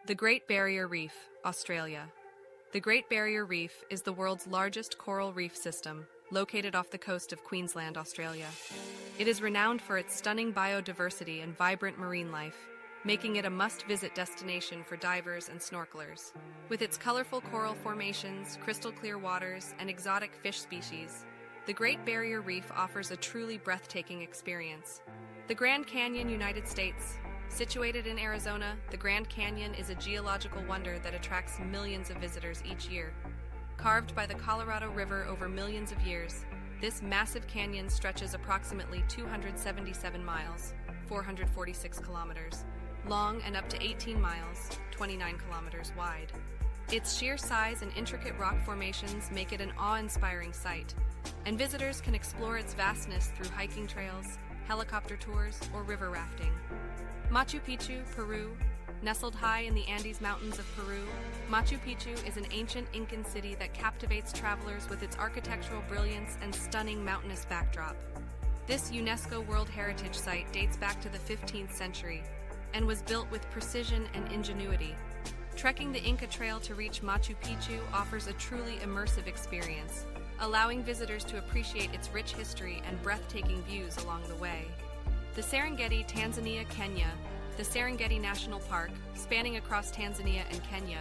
The Great Barrier Reef, Australia. The Great Barrier Reef is the world's largest coral reef system, located off the coast of Queensland, Australia. It is renowned for its stunning biodiversity and vibrant marine life, making it a must-visit destination for divers and snorkelers. With its colorful coral formations, crystal-clear waters, and exotic fish species, the Great Barrier Reef offers a truly breathtaking experience. The Grand Canyon, United States. Situated in Arizona, the Grand Canyon is a geological wonder that attracts millions of visitors each year. Carved by the Colorado River over millions of years, this massive canyon stretches approximately 277 miles, 446 kilometers, long and up to 18 miles, 29 kilometers wide. Its sheer size and intricate rock formations make it an awe-inspiring sight, and visitors can explore its vastness through hiking trails, helicopter tours, or river rafting. Machu Picchu, Peru. Nestled high in the Andes Mountains of Peru, Machu Picchu is an ancient Incan city that captivates travelers with its architectural brilliance and stunning mountainous backdrop. This UNESCO World Heritage Site dates back to the 15th century and was built with precision and ingenuity. Trekking the Inca Trail to reach Machu Picchu offers a truly immersive experience, allowing visitors to appreciate its rich history and breathtaking views along the way. The Serengeti, Tanzania, Kenya. The Serengeti National Park, spanning across Tanzania and Kenya,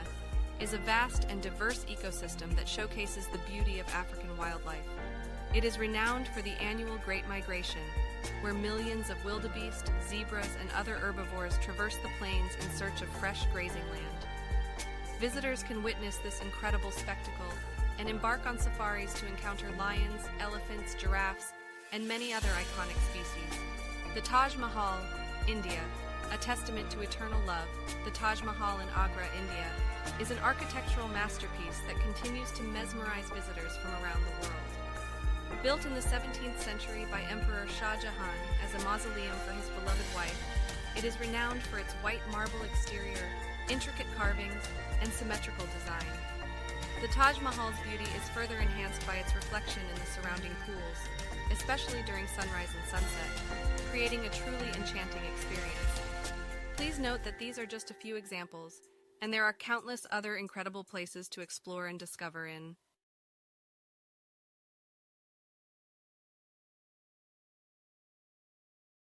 is a vast and diverse ecosystem that showcases the beauty of African wildlife. It is renowned for the annual Great Migration, where millions of wildebeest, zebras, and other herbivores traverse the plains in search of fresh grazing land. Visitors can witness this incredible spectacle and embark on safaris to encounter lions, elephants, giraffes, and many other iconic species. The Taj Mahal, India. A testament to eternal love, the Taj Mahal in Agra, India, is an architectural masterpiece that continues to mesmerize visitors from around the world. Built in the 17th century by Emperor Shah Jahan as a mausoleum for his beloved wife, it is renowned for its white marble exterior, intricate carvings, and symmetrical design. The Taj Mahal's beauty is further enhanced by its reflection in the surrounding pools, especially during sunrise and sunset, creating a truly enchanting experience. Please note that these are just a few examples, and there are countless other incredible places to explore and discover in